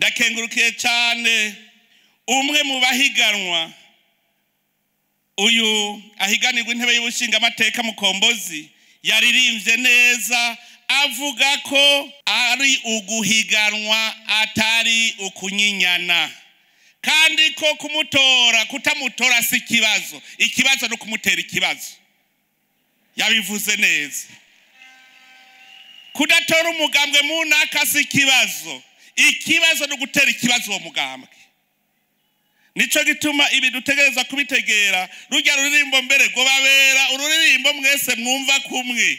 ndakengurukiye cyane umwe mu bahiganwa uyu ahiganirwa intebe y'ubushinga amateka Mukombozi yaririmbye neza avuga ko ari uguhiganwa atari ukunyinyana kandi ko kumutora kutamutora si ikibazo, ikibazo no kumutera ikibazo. Yabivuze neza. Kudatora umugambwe munaka si ikibazo, ikibazo no gutera ikibazo uwo mugambwe. Nico gituma ibi dutegereza kubitegera. Rujya ruririmbo mbere go babera ururirimbo mwese mwumva kumwe.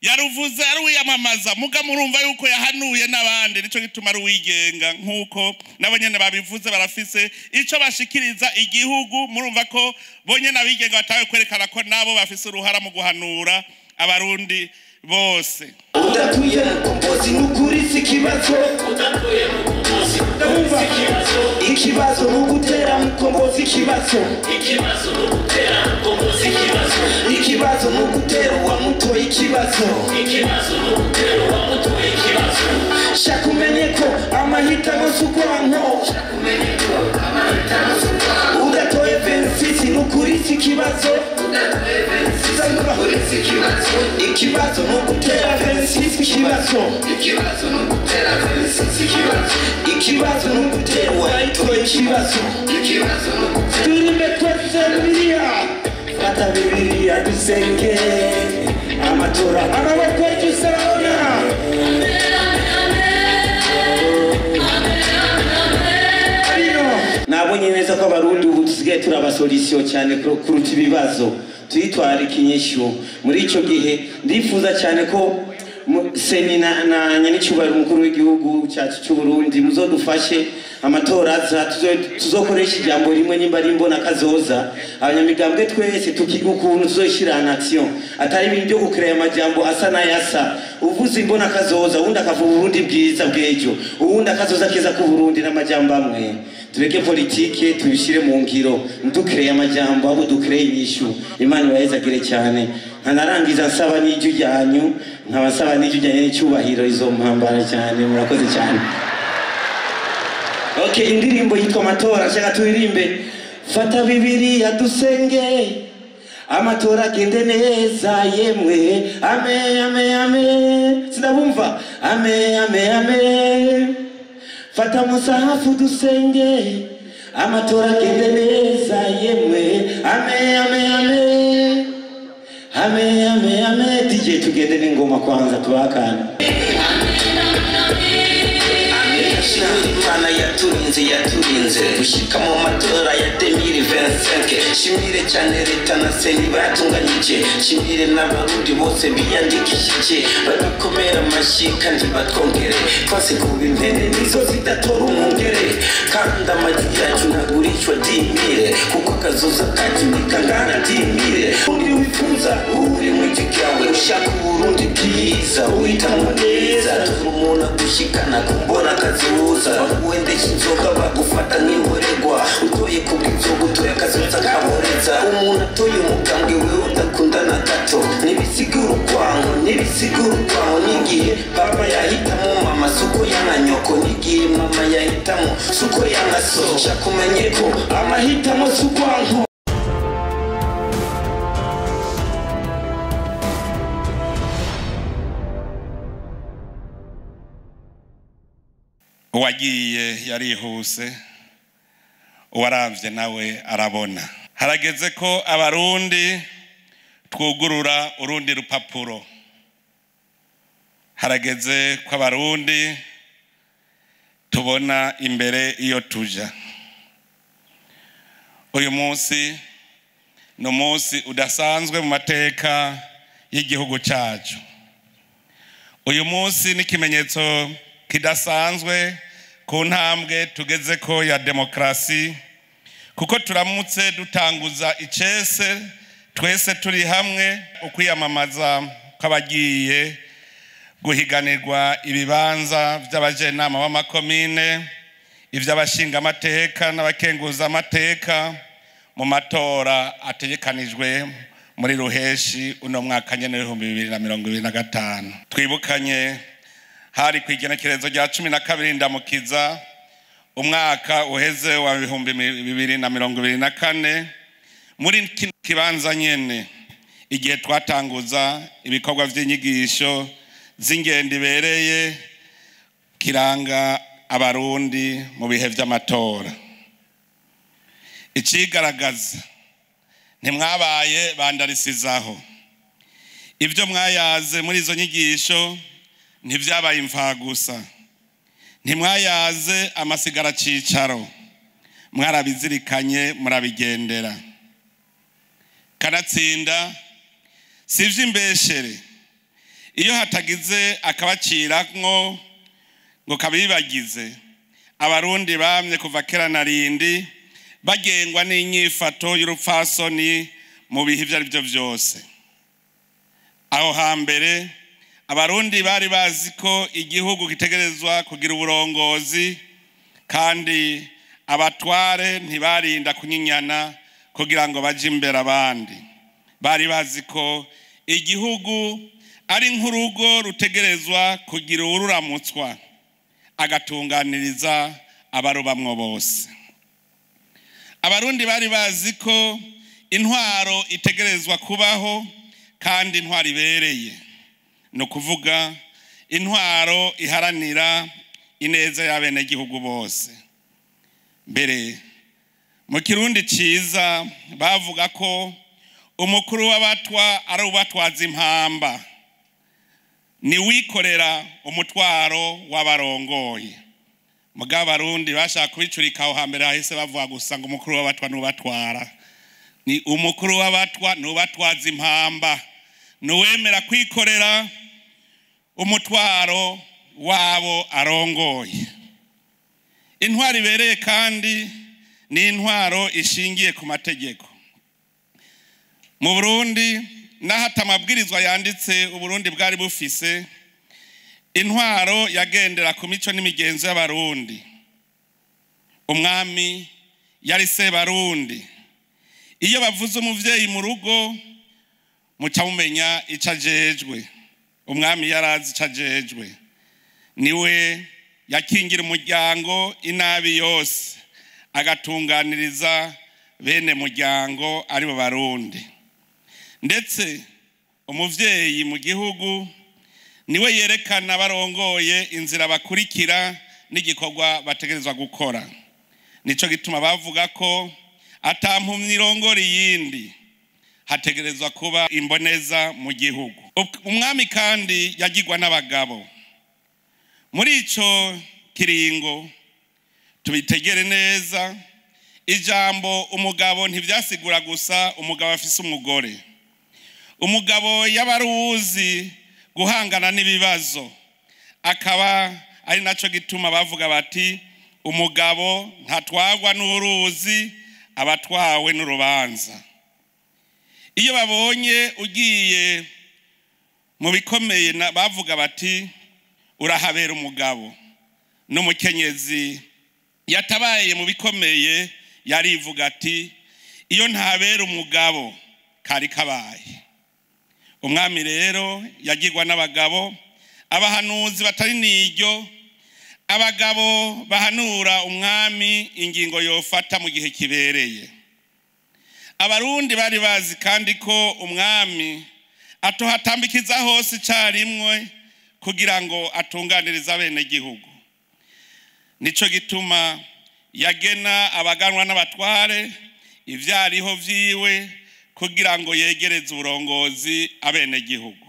Yaruvuze aruyamamaza muga murumva yuko yahanuye nabandi. Nico gituma ruwigenga nkuko nabonyene babivuze barafise ico bashikiriza igihugu. Murumva ko bonyene abigenga batawe kwerekana ko nabo bafise uruhara mu guhanura abarundi bose. Udatuye Mukombozi nukuri sikibazo, udatuye Mukombozi sikibazo, ikibazo nugutera Mukombozi ikibazo, ikibazo nugutera Mukombozi ikibazo, ikibazo nugutera wa muto ikibazo, ikibazo nugutera wa muto ikibazo. Shakumenye ko amahitamo sukwanko, shakumenye ko amahitamo sukwanko. Udatuye Vensis nukuri sikibazo, udatuye Vensis nukuri sikibazo, ikibazo nugutera Vensis ikibazo, ikibazo nugutera Vensis ikibazo, ikibazo nugutera waitwa ikibazo, ikibazo nugutera. Turimbe twese Bibiliya, fata Bibiliya dusenge amatora amaboko tusabona. Nabonye neza ko abarundi ubu tusigaye turaba solution cyane kuruta ibibazo tuyitwara ikinyishu. Muri ico gihe ndifuza cyane ko semina na nyanicyubahiro umukuru w'igihugu cyacu cy'u Burundi muzodufashe amatora tuzokoresha ijambo rimwe nimba rimbona kazoza abanyamigambwe twese tukiga ukuntu tuzoshira en action atari ibintu byo gukrera amajambo asa na yasa. Uvuze imbona kazoza ubundi akavuga Burundi bwiza bwejo ubundi akazoza keza ku Burundi n'amajambo amwe. Tureke politike tubishire mu ngiro ndukreye amajambo abo dukreye inyishu. Imana ibayezagire cyane. Nkanarangiza nsaba n'ijyu ryanyu nkabasaba n'ijyu ryanye n'icyubahiro izo mpambara cyane. Murakoze cyane. Okay, indirimbo yitwa amatora shaka turirimbe. Fata Bibiliya dusenge amatora agende neza yemwe. Ame ame ame sinabumva. Ame ame ame. Fata musahafu dusenge amatora agende neza yemwe. Ame ame ame. Ame ame ame. DJ tugende n'ingoma kwanza tubakana. Imana yaturinze gushika mu matora ya 2025. Shimire cyane leta na seni batunganyije, shimire n'abarundi bose biyandikishije bagakomera amashyi kandi batwongere twase kuba impene nizo zidatora umwungere kandi amagi yacu ntagurishwa 10,000 kuko akazoza kacu nikangana 10,000. Undi wifuza uri mu gihugu ushaka Burundi bwiza uhitamo neza turi umuntu gushikana kumbona kazuza wendesha inzoga bagufata nk'imborerwa utoye kubw'inzoga utoye akazuza kaboreza umuntu atoye umugambwe wewe udakunda na gato nibisigura urwango n'igihe papa yahitamo mama suko yana nyoko n'igihe mama yahitamo suko yana so shakumenye ko amahitamo sukwanko. Uwagiye yarihuse uwaravye nawe arabona. Harageze ko abarundi twugurura urundi rupapuro. Harageze ko abarundi tubona imbere iyo tuja. Uyu munsi no munsi udasanzwe mu mateka y'igihugu cyacu. Uyu munsi ni kimenyetso kidasanzwe ku ntambwe tugeze ko ya demokrasi kuko turamutse dutanguza icese twese turi hamwe ukwiyamamaza kw'abagiye guhiganirwa ibibanza by'abajenama b'amakomine ivy'abashinga amateka n'abakenguza amateka mu matora ategekanijwe muri Ruheshi uno mwaka nyene 2025. Twibukanye hari kwigenekerezo rya 12 Ndamukiza umwaka uheze wa 2024 muri kibanza nyene igihe twatanguza ibikorwa by'inyigisho z'ingendo ibereye kiranga abarundi mu bihe by'amatora. Ikigaragaza ntimwabaye bandarisizaho, ibyo mwayaze muri izo nyigisho ntivyabaye imfagusa, ntimwayaze amasigara cicaro, mwarabizirikanye murabigendera. Kanatsinda sivyo imbeshere, iyo hatagize akabaciramwo ngo kabibagize, abarundi bamye kuva kera na rindi bagengwa n'inyifato y'urupfasoni mu bihe ivyo arivyo vyose. Aho hambere abarundi bari bazi ko igihugu gitegerezwa kugira uburongozi, kandi abatware ntibarinda kunyinyana kugira ngo baje imbere abandi. Bari bazi ko igihugu ari nk'urugo rutegerezwa kugira ururamutswa agatunganiriza abarubamwo bose. Abarundi bari bazi ko intwaro itegerezwa kubaho, kandi intwaro ibereye, no kuvuga intwaro iharanira ineza y'abenegihugu bose. Mbere mu Kirundi ciza bavuga ko umukuru w'abatwa ari ubatwaza impamba, ni wikorera umutwaro w'abarongoye. Mugabo abarundi bashaka kubicurika aho hambere hahise bavuga gusa ngo umukuru w'abatwa nubatwara. Ni umukuru w'abatwa nubatwaza impamba, nuwemera kwikorera umutwaro wabo arongoye. Intwaro ibereye kandi ni intwaro ishingiye ku mategeko. Mu Burundi n'ahata amabwirizwa yanditse Uburundi bwari bufise, intwaro yagendera ku mico n'imigenzo y'abarundi. Umwami yari se barundi. Iyo bavuze umuvyeyi mu rugo muca mumenya ico ajejwe. Umwami yarazi ico ajejwe, niwe yakingira umuryango inabi yose, agatunganiriza bene muryango ari bo barundi. Ndetse umuvyeyi mu gihugu niwe yerekana barongoye inzira bakurikira n'igikorwa bategerezwa gukora. Nico gituma bavuga ko atampumyi irongora iyindi, hategerezwa kuba imboneza mu gihugu. Umwami kandi yagirwa n'abagabo. Muri ico kiringo tubitegere neza, ijambo umugabo ntivyasigura gusa umugabo afise umugore. Umugabo yabaruzi guhangana n'ibibazo, akaba ari naco gituma bavuga bati umugabo ntatwagwa n'uruzi, abatwawe n'urubanza. Iyo babonye ugiye mu bikomeye bavuga bati urahabera umugabo. N'umukenyezi yatabaye mu bikomeye yarivuga ati iyo ntabera umugabo kari kabaye. Umwami rero yagirwa n'abagabo, abahanuzi batari niryo, abagabo bahanura umwami ingingo yofata mu gihe kibereye. Abarundi bari bazi kandi ko umwami atohatambikiza hose icarimwe kugira ngo atunganirize abenegihugu. Nico gituma yagena abaganwa n'abatware ivyariho vyiwe kugira ngo yegereze uburongozi abenegihugu.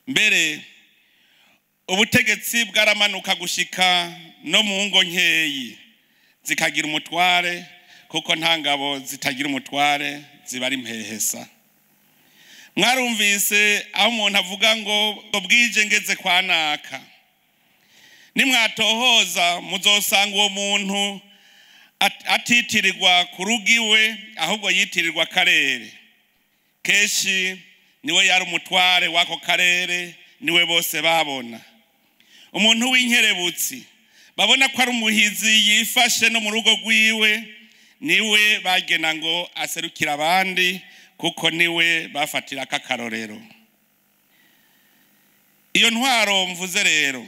Mbere ubutegetsi bwaramanuka gushika no mu ngo nkeyi zikagira umutware, kuko nta ngabo zitagira umutware ziba ari impehesa. Mwarumvise aho umuntu avuga ngo bwije ngeze kwa naka. Nimwatohoza muzosanga uwo muntu atitirirwa ku rugiwe, ahubwo yitirirwa karere. Keshi niwe yari umutware wako karere, niwe bose babona. Umuntu w'inkerebutsi babona ko ari umuhizi yifashe no mu rugo rwiwe, niwe bagena ngo aserukira abandi, kuko niwe bafatira akakarorero. Iyo ntwaro mvuze rero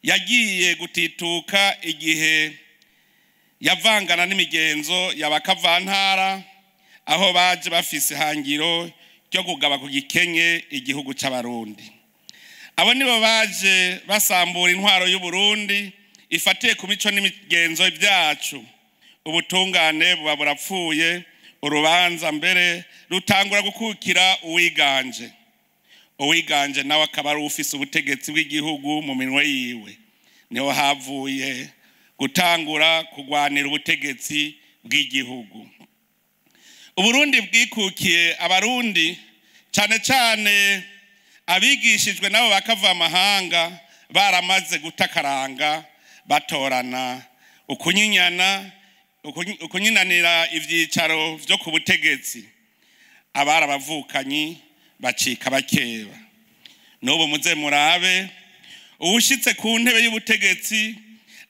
yagiye gutituka igihe yavangana n'imigenzo y'abakavantara aho baje bafise hangiro ryo kugaba ku gikenye igihugu c'abarundi. Abo nibo baje basambura intwaro y'u Burundi ifatiye ku mico n'imigenzo byacu. Ubutungane buba burapfuye, urubanza mbere rutangura gukukira uwiganje nawe akaba ari ufise ubutegetsi bw'igihugu mu minwe yiwe. Niho havuye gutangura kugwanira ubutegetsi bw'igihugu. Uburundi bwikukiye abarundi cyane cyane abigishijwe nabo bakava amahanga baramaze gutakaranga batorana ukunyinanira ivyicaro vyo ku butegetsi. Abarabavukanyi bacika bakeba. N'ubu muze murabe uwushitse ku ntebe y'ubutegetsi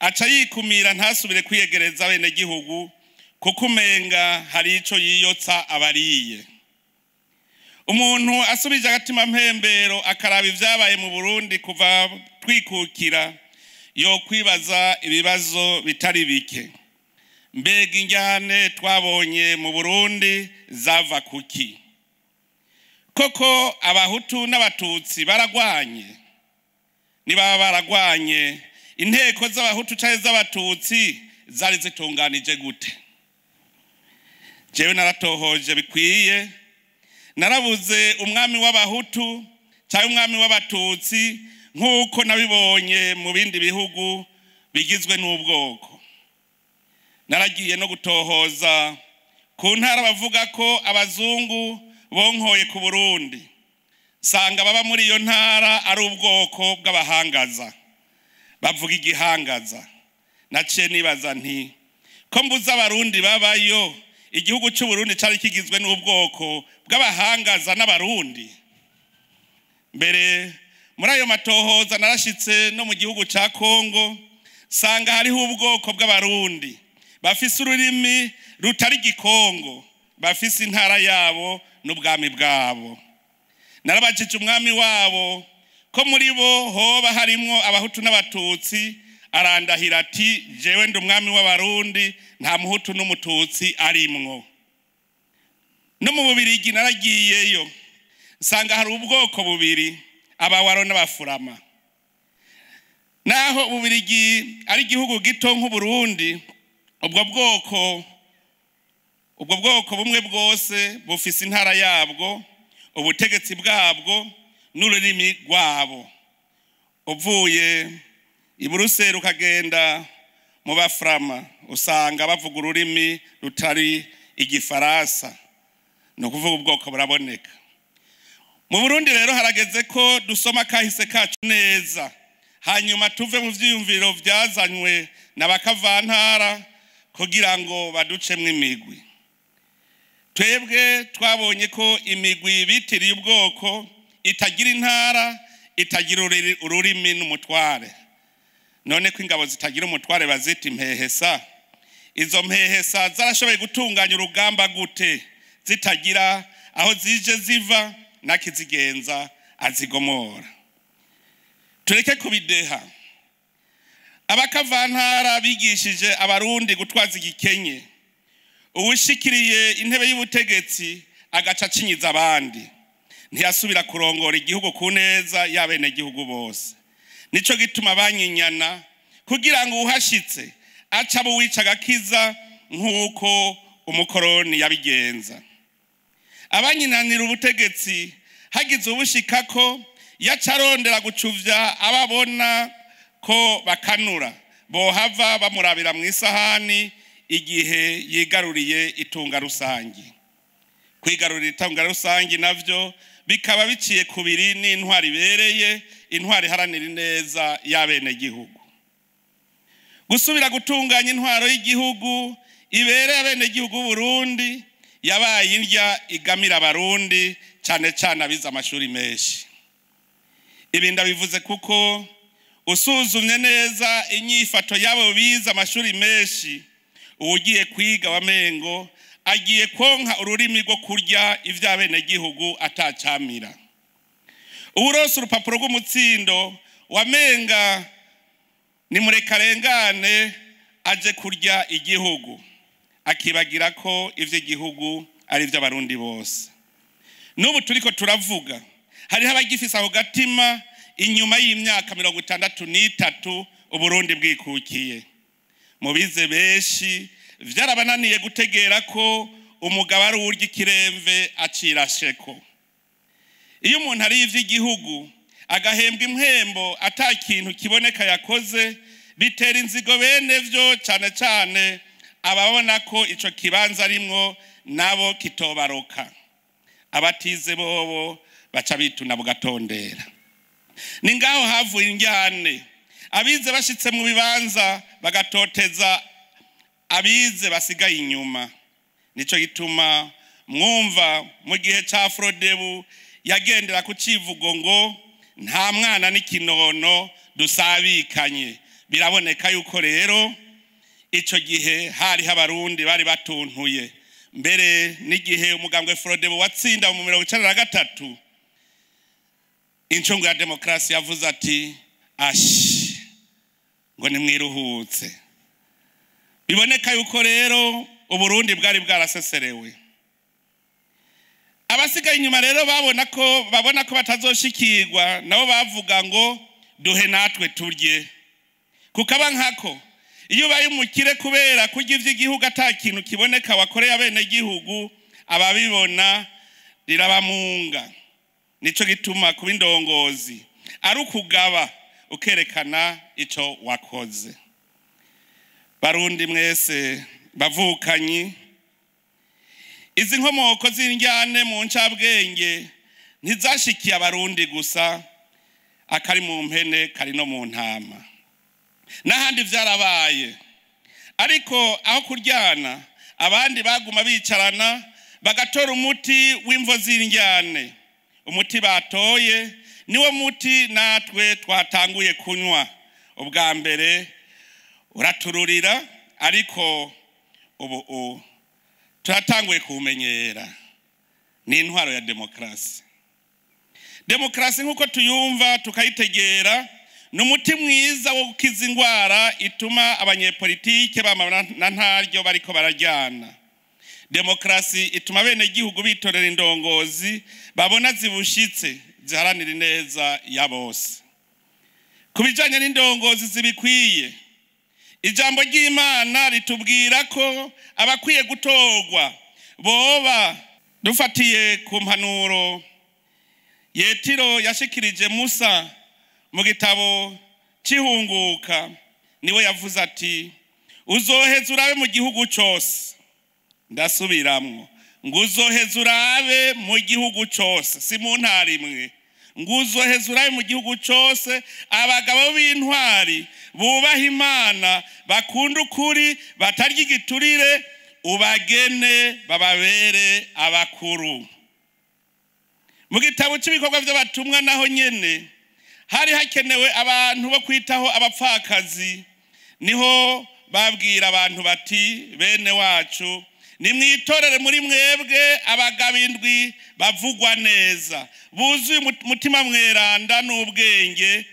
aca yikumira ntasubire kwiyegereza bene gihugu kuko umenga hari ico yiyotsa abariye. Umuntu asubije agatima mpembero akaraba ivyabaye mu Burundi kuva twikukira yo kwibaza ibibazo bitari bike. Mbega injyane twabonye mu Burundi zava kuki? Koko abahutu n'abatutsi baragwanye? Niba baragwanye inteko z'abahutu canke z'abatutsi zari zitunganije gute? Jewe naratohoje bikwiye, narabuze umwami w'abahutu cyangwa umwami w'abatutsi nk'uko nabibonye mu bindi bihugu bigizwe n'ubwoko. Naragiye no gutohoza ku ntara bavuga ko abazungu bonkoye ku Burundi, sanga baba muri iyo ntara ari ubwoko bw'abahangaza, bavuga igihangaza. Naciye nibaza nti ko mbuza abarundi babayo, igihugu cy'u Burundi cyari kigizwe n'ubwoko bw'abahangaza n'abarundi. Mbere muri ayo matohoza narashitse no mu gihugu ca Kongo, sanga hariho ubwoko bw'abarundi bafise ururimi rutari gikongo, bafise intara yabo n'ubwami bwabo. Narabajije umwami wabo ko muri bo hoba harimwo abahutu n'abatutsi, arandahira ati jewe ndi umwami w'abarundi, nta muhutu n'umututsi arimwo. No mu Bubirigi naragiyeyo, nsanga hari ubwoko bubiri, abawaro n'abafurama. Naho Ububirigi ari igihugu gito nk'Uburundi, ubwo bwoko bumwe bwose bufise intara yabwo, ubutegetsi bwabwo n'ururimi rwabo. Uvuye i Buruseli ukagenda mu Baframa usanga bavuga ururimi rutari igifaransa, no kuvuga ubwoko buraboneka. Mu Burundi rero harageze ko dusoma kahise kacu neza, hanyuma tuve mu vyiyumviro vyazanywe n'abakavantara kugira ngo baducemwe imigwi. Twebwe twabonye ko imigwi bitiriye ubwoko itagira intara, itagira ururimi n'umutware. None ko ingabo zitagira umutware bazita impehesa, izo mpehesa zarashoboye gutunganya urugamba gute zitagira aho zije ziva nakizigenza azigomora? Tureke kubideha. Abakavantara bigishije abarundi gutwaza igikenye, uwushikiriye intebe y'ubutegetsi agaca acinyiza abandi, ntiyasubira kurongora igihugu ku neza y'abene gihugu bose. Nico gituma banyinyana kugira ngo uhashitse aca buwica agakiza nk'uko umukoroni yabigenza. Abanyinanira ubutegetsi hagize ubushikako yacarondera gucuvya ababona ko bakanura, bohava bamurabira mu isahani igihe yigaruriye itunga rusangi. Kwigarurira itunga rusangi navyo bikaba biciye kubiri n'intwari bereye, intwari haranira neza y'abene gihugu. Gusubira gutunganya intwaro y'igihugu ibereye abene gihugu Burundi yabaye indya igamira abarundi cyane cyane abize amashuri menshi. Ibi ndabivuze kuko usuzumye neza inyifato yabo bize amashuri menshi, ugiye kwiga wamengo agiye konka ururimi rwo kurya ivy'abene gihugu atacamira. Urose urupapuro rw'umutsindo wamenga ni murekarengane aje kurya igihugu akibagira ko ivy'igihugu ari vy'abarundi bose. N'ubu turiko turavuga hariho abagifise aho gatima inyuma y'imyaka 63 Uburundi bwikukiye. Mubize benshi vyarabananiye gutegera ko umugabo ari urya ikiremve acirasheko. Iyo umuntu ari ivy'igihugu agahembwa impembo ata kintu kiboneka yakoze bitera inzigo bene vyo cane cane ababona ko ico kibanza arimwo nabo kitobaroka. Abatize bobo baca bituna bugatondera. Ni ngaho havuye injyane. Abize bashitse mu bibanza bagatoteza abize basigaye inyuma. Nico gituma mwumva mu gihe ca Frodebu yagendera ku civugo ngo nta mwana n'ikinono dusabikanye. Biraboneka yuko rero ico gihe hari abarundi bari batuntuye. Mbere n'igihe umugambwe Frodebu watsinda mu 1993 incungu ya demokrasi yavuze ati ashi ngo nimwiruhutse. Biboneka yuko rero Uburundi bwari bwaraseserewe. Abasigaye inyuma rero babona ko batazoshikirwa nabo bavuga ngo duhe natwe turye. Kukaba nkako iyo baye umukire kubera kurya ivy'igihugu ata kintu kiboneka wakoreye abene gihugu ababibona rirabamunga. Nico gituma kuba indongozi ari ukugaba ukerekana ico wakoze. Barundi mwese bavukanyi, izi nkomoko z'injyane mu ncabwenge ntizashikiye abarundi gusa, akari mu mpene kari no mu ntama n'ahandi vyarabaye. Ariko aho kuryana abandi baguma bicarana bagatora umuti w'imvo z'injyane. Umuti batoye niwo muti natwe twatanguye kunywa. Ubwa mbere uratururira ariko ubu turatanguye kumenyera. Ni intwaro ya demokrasi. Demokrasi nkuko tuyumva tukayitegera n'umuti mwiza wo gukiza ingwara ituma abanyepolitike bamana ntaryo bariko barajyana. Demokrasi ituma bene gihugu bitorera indongozi babona zibushitse ziharanira neza ya bose. Kubijanye n'indongozi zibikwiye, ijambo ry'Imana ritubwira ko abakwiye gutorwa boba dufatiye ku mpanuro Yetiro yashikirije Musa mu gitabo c'ihunguka. Niwe yavuze ati uzoheza urabe mu gihugu cose. Ndasubiramwo ngo uzoheza urabe mu gihugu cose, si mu ntara imwe. Ngo uzoheza urabe mu gihugu cose abagabo b'intwari bubaha Imana bakunda ukuri batarya igiturire ubagene bababere abakuru. Mu gitabo cy'ibikorwa by'abatumwa naho nyene hari hakenewe abantu bo kwitaho abapfakazi. Niho babwira abantu bati bene wacu nimwitorere muri mwebwe abagabo 7 bavugwa neza buzuye umutima mweranda n'ubwenge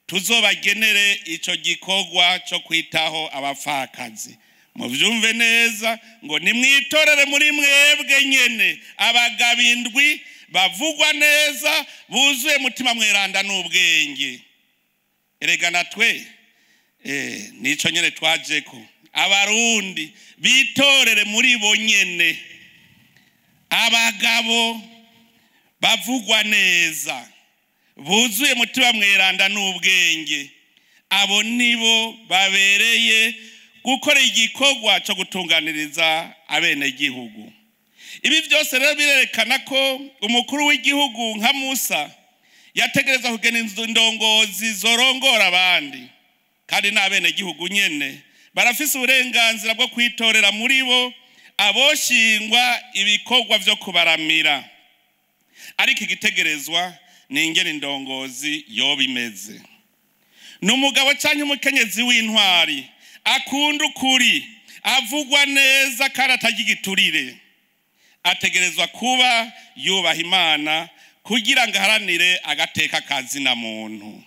tuzobagenere ico gikorwa cyo kwitaho abapfakazi. Muvyumve neza ngo nimwitorere muri mwebwe nyene abagabo 7 bavugwa neza buzuye umutima mweranda n'ubwenge. Erega natwe nico nyene twajeko abarundi bitorere muri bo nyene abagabo bavugwa neza buzuye umutima mweranda n'ubwenge. Abo nibo babereye gukora igikorwa cyo gutunganiriza abene gihugu. Ibi byose rero birerekana ko umukuru w'igihugu nka Musa yategereza kugena indongozi zorongora abandi, kandi n'abene gihugu nyene barafise uburenganzira bwo kwitorera muri bo aboshingwa ibikorwa byo kubaramira. Ariko igitegerezwa ni ingene indongozi yoba imeze. N'umugabo canke umukenyezi w'intwari akunda ukuri avugwa neza kandi atagigiturire ategerezwa kuba yubaha Imana kugira ngo aharanire agateka kazi na muntu.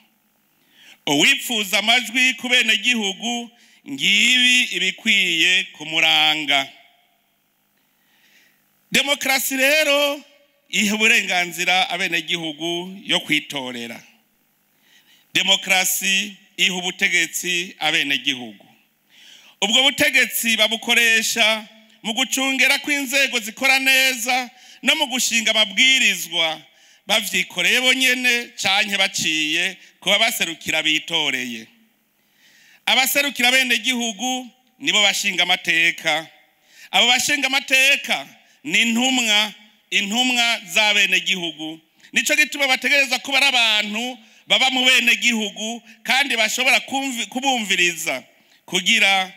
Uwipfuza amajwi ku bene gihugu ngibi ibikwiye kumuranga. Demokarasi rero iha uburenganzira abenegihugu yo kwitorera. Demokarasi iha ubutegetsi abenegihugu. Ubwo butegetsi babukoresha mu gucungera kw'inzego zikora neza no mu gushinga amabwirizwa bavyikoreye bonyene canke baciye kuba baserukira bitoreye. Abaserukira abenegihugu nibo bashinga amateka. Abo bashinga amateka ni intumwa z'abenegihugu. Nico gituma bategereza kuba ari abantu baba mu benegihugu kandi bashobora kubumviriza kugira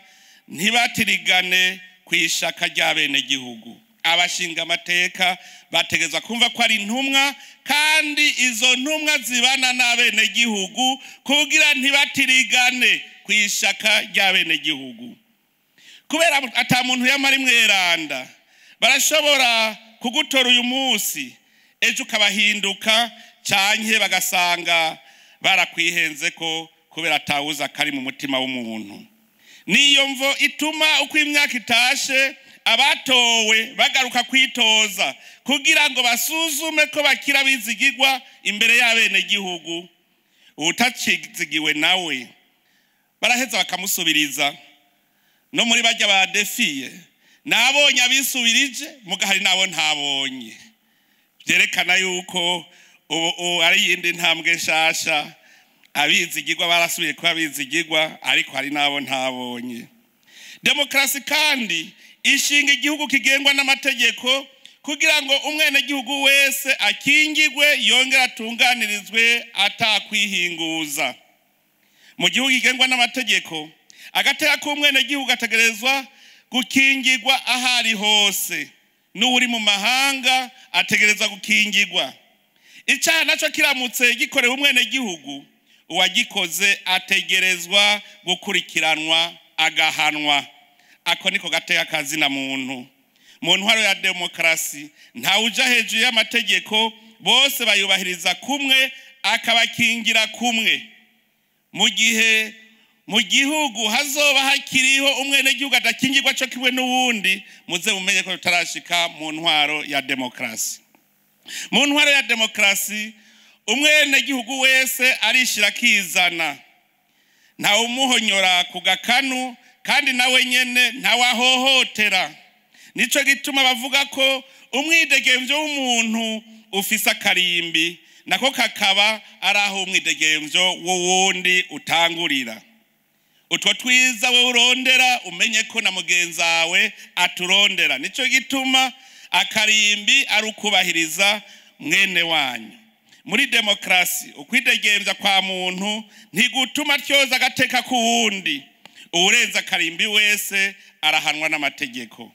ntibatirigane kwishaka ry'abenegihugu. Abashinga amateka bategereza kumva ko ari intumwa kandi izo ntumwa zibana n'abenegihugu kugira ntibatirigane kwishaka ry'abenegihugu. Kubera ata muntu yamara imweranda barashobora kugutora uyu munsi ejo ukabahinduka canke bagasanga barakwihenze ko kubera atawuza kari mu mutima w'umuntu. Niyo mvo ituma uko imyaka itashe abatowe bagaruka kwitoza kugira ngo basuzume ko bakira bizigirwa imbere y'abenegihugu. Utacizigiwe nawe baraheza bakamusubiriza. No muri bajya ba defiye nabonye abisubirije mugahari nabo ntabonye. Byerekana yuko ari yindi ntambwe nshasha abizigirwa barasubiye kuba bizigirwa ariko hari nabo ntabonye. Demokarasi kandi ishinga igihugu kigengwa n'amategeko kugira ngo umwenegihugu wese akingirwe yongera atunganirizwe atakwihinguza. Mu gihugu kigengwa n'amategeko agateka k'umwenegihugu gategerezwa gukingirwa ahari hose. N'uri mu mahanga ategerezwa gukingirwa. Icyaha naco kiramutse gikorewe umwenegihugu uwagikoze ategerezwa gukurikiranwa agahanwa. Ako niko gateka kazina muntu. Mu ntwaro ya demokarasi ntawuja hejuru y'amategeko, bose bayubahiriza kumwe akabakingira kumwe. Mu gihugu hazoba hakiriho umwenegihugu adakingirwa cyo kimwe n'uwundi, muze mumenye ko tutarashika mu ntwaro ya demokarasi. Mu ntwaro ya demokarasi umwenegihugu wese arishira kizana, nta umuhonyora ku gakanu kandi nawe nyene ntawahohotera. Nico gituma bavuga ko umwidegemvyo w'umuntu ufise akarimbi nako kakaba araho umwidegemvyo w'uwundi utangurira. Utwo twiza we urondera umenye ko na mugenzi wawe aturondera. Nico gituma akarimbi ari ukubahiriza mwene wanyu. Muri demokarasi ukwidegemvya kwa muntu ntigutuma tyoza agateka ku wundi. Urenza akarimbi wese arahanwa n'amategeko.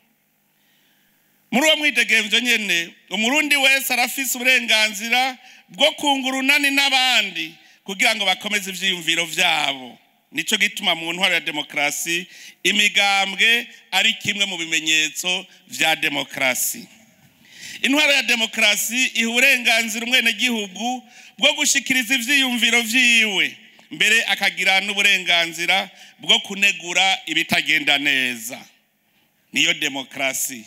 Muri uwo mwidegemvyo nyene umurundi wese arafise uburenganzira bwo kungurunani n'abandi kugira ngo bakomeze ivyiyumviro vyabo. Nico gituma mu ntwaro ya demokarasi imigambwe ari kimwe mu bimenyetso vya demokarasi. Intwaro ya demokarasi iha uburenganzira umwenegihugu bwo gushikiriza ivyiyumviro vyiwe, mbere akagira n'uburenganzira bwo kunegura ibitagenda neza. Niyo demokarasi.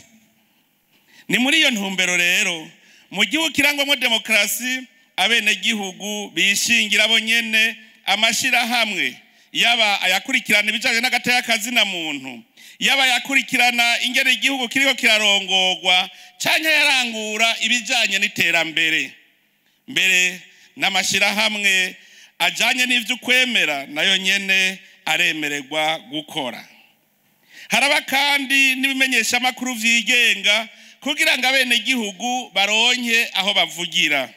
Ni muri iyo ntumbero rero mu gihugu kirangwamo demokarasi abenegihugu bishingira bo nyene amashirahamwe, yaba ayakurikirana ibijanye n'agateka kazina muntu, yaba yakurikirana ingene igihugu kiriko kirarongorwa canke yarangura ibijanye n'iterambere. Mbere n'amashirahamwe ajanye n'ivyo kwemera nayo nyene aremererwa gukora. Haraba kandi n'ibimenyesha amakuru vyigenga kugira ngo abenegihugu baronke aho bavugira.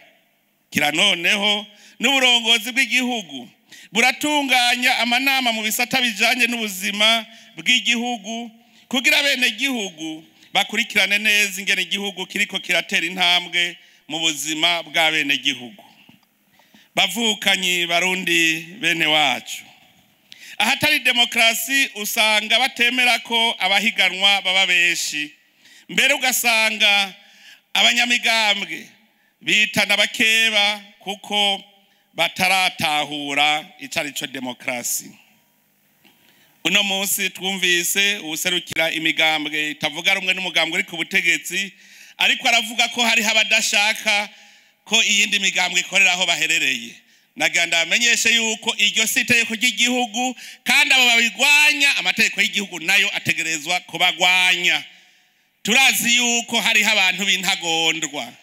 Kira noneho n'uburongozi bw'igihugu buratunganya amanama mu bisata bijanye n'ubuzima bw'igihugu kugira abenegihugu bakurikirane neza ingene igihugu kiriko kiratera intambwe mu buzima bw'abenegihugu. Bavukanyi barundi bene wacu, ahatari demokarasi usanga batemera ko abahiganwa baba benshi, mbere ugasanga abanyamigambwe bitana bakeba kuko bataratahura icarico demokarasi. uno munsi twumvise userukira imigambwe itavuga rumwe n'umugambwe uri ku butegetsi ariko aravuga ko hari abadashaka ko iyindi migambwe ikorera aho baherereye. Naganda amenyeshe yuko iryo siteko ry'igihugu kandi abo babigwanya amategeko y'igihugu nayo ategerezwa kubagwanya. Turazi yuko hari abantu b'intagondwa.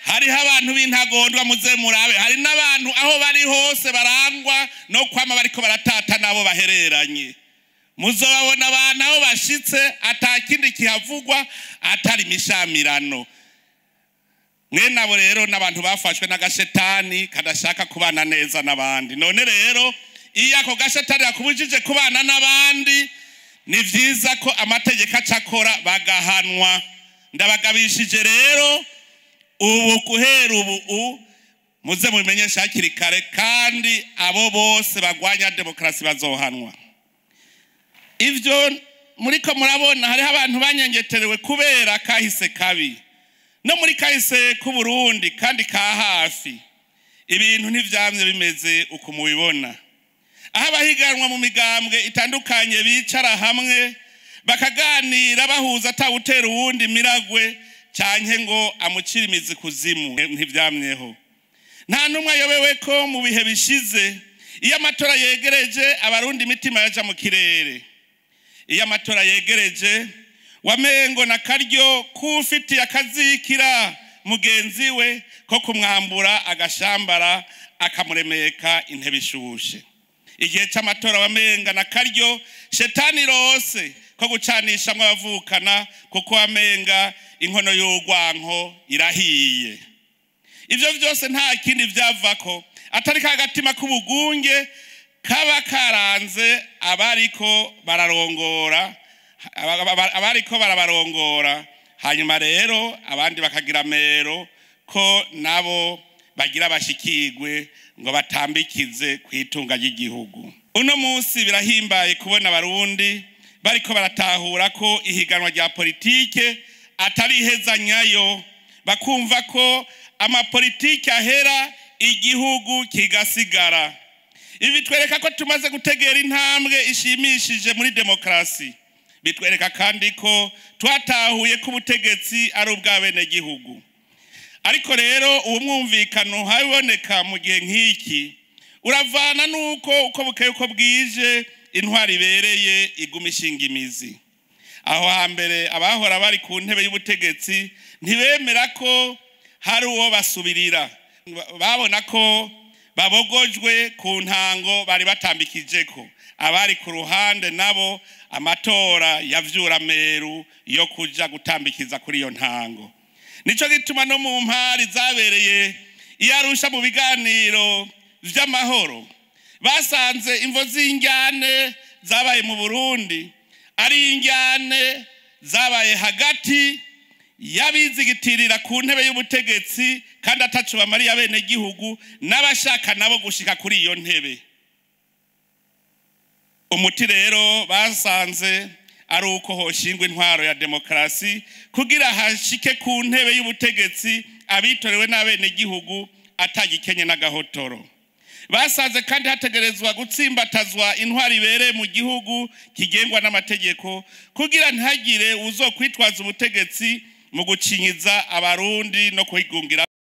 Hariho abantu b'intagondwa muze murabe, hari n'abantu aho bari hose barangwa no kwama bariko baratata nabo bahereranye. Muzobabona abantu aho bashitse atakindi kihavugwa atari mishamirano. Mwene abo rero n'abantu bafashwe n'agashetani kadashaka kubana neza n'abandi. None rero iyo ako gashetani yakubujije kubana n'abandi ni vyiza ko amategeko acakora bagahanwa. Ndabagabishije rero ubu guhera ubu muze mubimenyesha hakiri kare kandi abo bose bagwanya demokrasi bazohanwa. Ivyo muriko murabona hariho abantu banyengeterewe kubera kahise kabi no muri kahise ku Burundi kandi ka hafi ibintu ntivyamye bimeze uko mubibona. Aho abahiganwa mu migambwe itandukanye bicara hamwe bakaganira bahuza atawutera uwundi miragwe canke ngo amucira imizi kuzimu ntivyamyeho. Nta numwe ayobewe ko mu bihe bishize iyo amatora yegereje abarundi imitima yaja mu kirere. Iyo amatora yegereje wamengo na karyo kufitiye akazikira mugenzi we ko kumwambura agashambara akamuremeka intebe ishushe. Igihe c'amatora wamenga na karyo shetani rose ko gucanishamwe abavukana kuko wamenga inkono y'urwanko irahiye. Ivyo vyose nta kindi vyavako atari kagatima k'ubugunge kaba karanze abariko barabarongora hanyuma rero abandi bakagira mero ko nabo bagira bashikirwe ngo batambikize kwitunga ry'igihugu. Uno munsi birahimbaye kubona abarundi bariko baratahura ko ihiganwa rya politike atari ihezanyayo, bakumva ko amapolitike ahera igihugu kigasigara. Ibi bitwereka ko tumaze gutegera intambwe ishimishije muri demokrasi. Bitwereka kandi ko twatahuye ko ubutegetsi ari ubw'abene gihugu. Ariko rero uwo mwumvikano haboneka mu gihe nk'iki uravana nuko uko bukeye uko bwije intwari ibereye iguma ishinga imizi. Aho hambere abahora bari ku ntebe y'ubutegetsi ntibemera ko hari uwo basubirira. Babona ko babogojwe ku ntango bari batambikijeko. Abari ku ruhande nabo amatora yavyura meru yo kuja gutambikiza kuri iyo ntango. Nico gituma no mu mpari zabereye iyarusha mu biganiro vy'amahoro basanze imvo z'injyane zabaye mu Burundi ari injyane zabaye hagati yabizigitirira ku ntebe y'ubutegetsi kandi atacu bamari abene gihugu n'abashaka nabo gushika kuri iyo ntebe. Umuti rero basanze ari uko hoshingwa intwaro ya demokrasi kugira hashike ku ntebe y'ubutegetsi abitorewe n'abene gihugu atagikenye n'agahotoro. Basanze kandi hategerezwa gutsimbatazwa intwari ibereye mu gihugu kigengwa n'amategeko kugira ntihagire uzokwitwaza ubutegetsi mu gucinyiza abarundi no kuhigungira